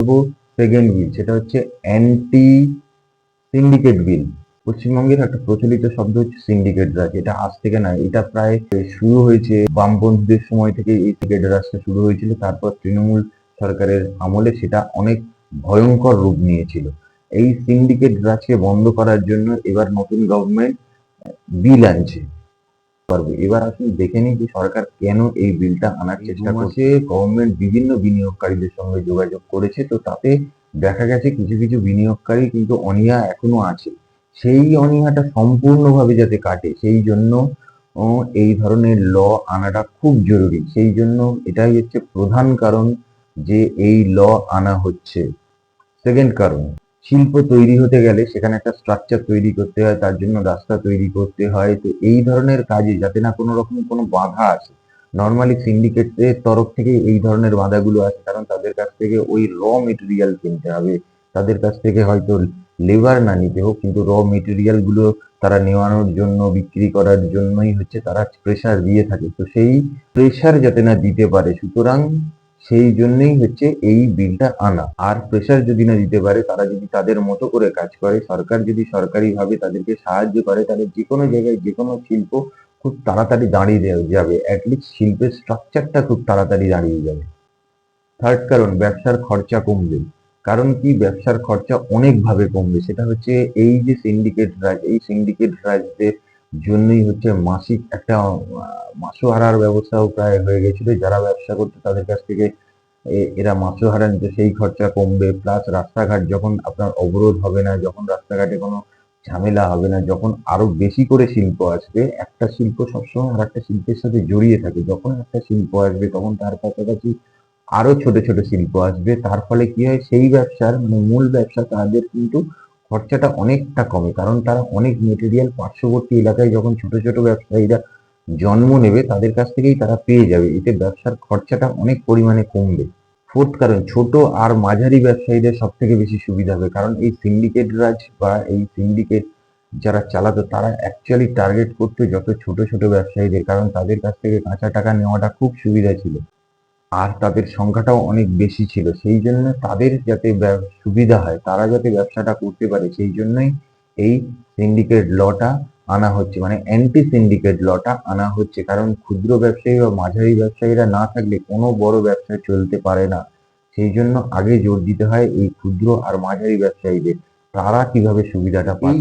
Second বিল, সেটা হচ্ছে anti syndicate বিল। পশ্চিমবঙ্গের একটা প্রচলিত শব্দ হচ্ছে সিন্ডিকেট রাজ। এটা আজ থেকে না, এটা প্রায় শুরু হয়েছে বামপন্থীদের সময় থেকে এই সিন্ডিকেট রাজটা শুরু হয়েছিল। তারপর তৃণমূল সরকারের আমলে সেটা অনেক ভয়ঙ্কর রূপ নিয়েছিল। এই সিন্ডিকেট রাজকে বন্ধ করার জন্য এবার নতুন গভর্নমেন্ট বিল আনছে। এবার আসুন দেখে নিই যে সরকার কেন এই বিলটা আনার চেষ্টা করছে। গভর্নমেন্ট বিভিন্ন বিনিয়োগকারীদের সঙ্গে যোগাযোগ করেছে, তো তাতে দেখা গেছে কিছু কিছু বিনিয়োগকারী কিন্তু অনীহা এখনো আছে। সেই অনীহাটা সম্পূর্ণভাবে যাতে কাটে, সেই জন্য এই ধরনের ল আনাটা খুব জরুরি। সেই জন্য এটাই হচ্ছে প্রধান কারণ যে এই ল আনা হচ্ছে। সেকেন্ড কারণ, শিল্প তৈরি হতে গেলে সেখানে একটা স্ট্রাকচার তৈরি করতে হয়, তার জন্য রাস্তা তৈরি করতে হয়। তো এই ধরনের কাজে যাতে না কোনো রকম কোনো বাধা আসে, নর্মালি সিন্ডিকেটের তরফ থেকে এই ধরনের বাধাগুলো আসে, কারণ তাদের কাছ থেকে ওই র মেটেরিয়াল কিনতে হবে। তাদের কাছ থেকে হয়তো লেবার না নিতে হোক, কিন্তু র মেটেরিয়াল গুলো তারা নেওয়ানোর জন্য, বিক্রি করার জন্যই হচ্ছে তারা প্রেসার দিয়ে থাকে। তো সেই প্রেসার যাতে না দিতে পারে, সুতরাং সেই জন্যই হচ্ছে এই বিলটা আনা। আর প্রেসার যদি না দিতে পারে, তারা যদি তাদের মতো করে কাজ করে, সরকার যদি সরকারিভাবে তাদেরকে সাহায্য করে, তাহলে যে কোনো জায়গায় যে কোনো শিল্প খুব তাড়াতাড়ি দাঁড়িয়ে যাবে। অ্যাটলিস্ট শিল্পের স্ট্রাকচারটা খুব তাড়াতাড়ি দাঁড়িয়ে যাবে। থার্ড কারণ, ব্যবসার খরচা কমবে। কারণ কি, ব্যবসার খরচা অনেকভাবে কমবে। সেটা হচ্ছে এই যে সিন্ডিকেট রাজ, এই সিন্ডিকেট রাজদের জন্যই হচ্ছে মাসিক একটা মাসোহারার ব্যবস্থাও প্রায় হয়ে গেছিল। যারা ব্যবসা করতো তাদের কাছ থেকে এরা মাসোহারা নিত, সেই খরচা কমবে। প্লাস রাস্তাঘাট যখন আপনার অবরোধ হবে না, যখন রাস্তাঘাটে কোনো ঝামেলা হবে না, যখন আরো বেশি করে শিল্প আসবে, একটা শিল্প সবসময় আর একটা শিল্পের সাথে জড়িয়ে থাকে। যখন একটা শিল্প আসবে তখন তার কাছাকাছি আরো ছোট ছোট শিল্প আসবে। তার ফলে কি হয়, সেই ব্যবসার মানে মূল ব্যবসা তাদের কিন্তু খরচাটা অনেকটা কমে, কারণ তারা অনেক মেটেরিয়াল পার্শ্ববর্তী এলাকায় যখন ছোট ছোট ব্যবসায়ীরা জন্ম নেবে তাদের কাছ থেকেই তারা পেয়ে যাবে। এতে ব্যবসার খরচাটা অনেক পরিমাণে কমবে। ফোর্থ কারণ, ছোট আর মাঝারি ব্যবসায়ীদের সব থেকে বেশি সুবিধা হবে, কারণ এই সিন্ডিকেট রাজ বা এই সিন্ডিকেট যারা চালাতো তারা অ্যাকচুয়ালি টার্গেট করতো যত ছোট ছোট ব্যবসায়ীদের, কারণ তাদের কাছ থেকে কাঁচা টাকা নেওয়াটা খুব সুবিধা ছিল। আর তাদের সংখ্যাটাও অনেক বেশি ছিল। সেই জন্য তাদের যাতে সুবিধা হয়, তারা যাতে ব্যবসাটা করতে পারে, সেই জন্যই এই সিন্ডিকেট লটা আনা হচ্ছে, মানে অ্যান্টি সিন্ডিকেট লটা আনা হচ্ছে। কারণ ক্ষুদ্র ব্যবসায়ী বা মাঝারি ব্যবসায়ীরা না থাকলে কোনো বড় ব্যবসা চলতে পারে না। সেই জন্য আগে জোর দিতে হয় এই ক্ষুদ্র আর মাঝারি ব্যবসায়ীদের, তারা কিভাবে সুবিধাটা পায়।